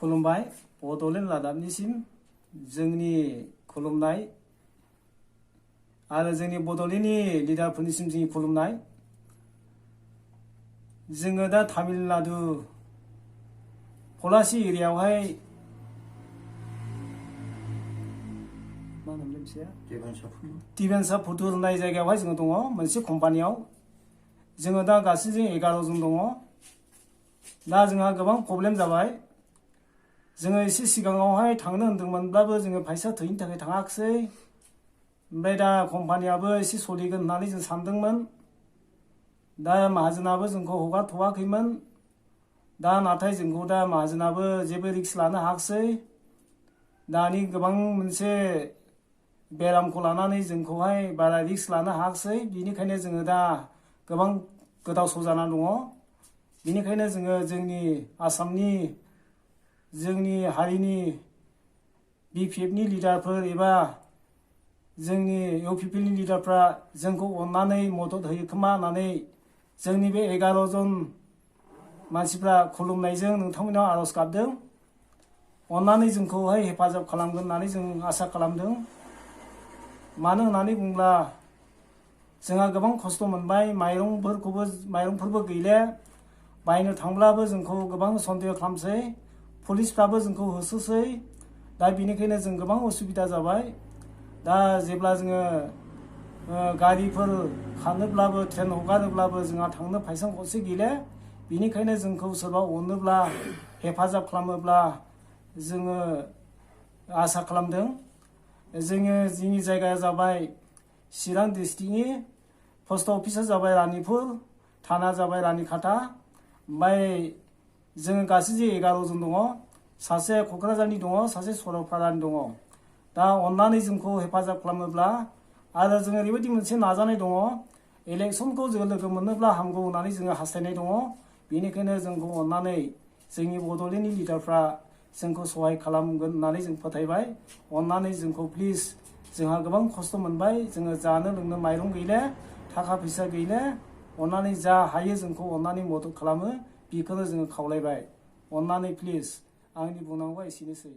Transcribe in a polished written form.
खुलुमबाय बड'लेण्ड रादाबनिसिम जोंनि खुलुमनाय आरो जोंनि बड'लेण्डनि लिडारफोरनिसिम जोंनि खुलुमनाय। जोङो दा तामिलनाडु पलासि एरियायावहाय मा होनोमोन मोनसेया दिबेनसा फुथुर होननाय जायगायावहाय जोङो दङ मोनसे कम्पानियाव। जोङो दा गासै जों 11 जन दङ। दा जोंहा गोबां प्रब्लेम जाबाय। जोङो एसे सिगाङावहाय थांनो होनदोंमोनब्लाबो जोङो फैसा थोयैनि थाखाय थाङाखिसै। ओमफ्राय दा कम्पानियाबो एसे सोलिगोन होननानै जों सानदोंमोन। दा माहाजोनाबो जोंखौ हगारथ'वाखैमोन। दा नाथाय जोंखौ दा माहाजोनाबो जेबो रिक्स लानो हायाखिसै। दानि गोबां मोनसे बेरामखौ लानानै जोंखौहाय बारा रिक्स लानो हायाखिसै। बिनिखायनो जोङो दा गोबां गोदाव सोराव जानानै दङ। बिनिखायनो जोङो जोंनि आसामनि जोंनि हारिनि BPFनि लिडारफोर एबा जोंनि UPPनि लिडारफ्रा जोंखौ अननानै मदद होयो खोमा होननानै जोंनि बे 11 जन मानसिफ्रा खुलुमनायजों नोंथांमोनाव आर'ज गाबदों। अननानै जोंखौहाय हेफाजाब खालामगोन होननानै जों आसा खालामदों। मानो होननानै बुङोब्ला जोंहा गोबां खस्थ' मोनबाय। माइरंफोरबो गैले। बायनो थांब्लाबो जोंखौ गोबां सन्देह खालामसै। पुलिसफ्राबो जोंखौ होसोसै। दा बिनिखायनो जों गोबां उसुबिदा जाबाय। दा जेब्ला जोङो गारिफोर खारनोब्लाबो ट्रेन हगारोब्लाबो जोंहा थांनो फैसा गरसे गैले। बिनिखायनो जोंखौ सोरबा अनोब्ला हेफाजाब खालामोब्ला जोङो आसा खालामदों। जोंनि जायगाया जाबाय चिरां डिस्ट्रिक्टनि पस्ट अफिसा जाबाय रानिपुर, थाना जाबाय रानिखाथा। ओमफ्राय जोङो गासै 11 जन दङ। सासे क'क्राझारनि दङ, सासे सरलपारानि दङ। दा अननानै जोंखौ हेफाजाब खालामोब्ला आरो जोङो ओरैबायदि मोनसे नाजानाय दङ। इलेक्सनखौ जोङो लोगो मोनोब्ला हामगौ होननानै जोङो हास्थायनाय दङ। बेनिखायनो जोंखौ अननानै जोंनि बड'लेण्डनि लिडारफ्रा जोंखौ सहाय खालामगोन होननानै जों फोथायबाय। अननानै जोंखौ प्लिज, जोंहा गोबां खस्थ' मोनबाय। जोङो जानो लोंनो माइरं गैले, थाखा फैसा गैले। अननानै जा हायो जोंखौ अननानै मदद खालामो, बेखौनो जोङो खावलायबाय। अननानै प्लिज, आंनि बुंनांगौआ एसेनोसै।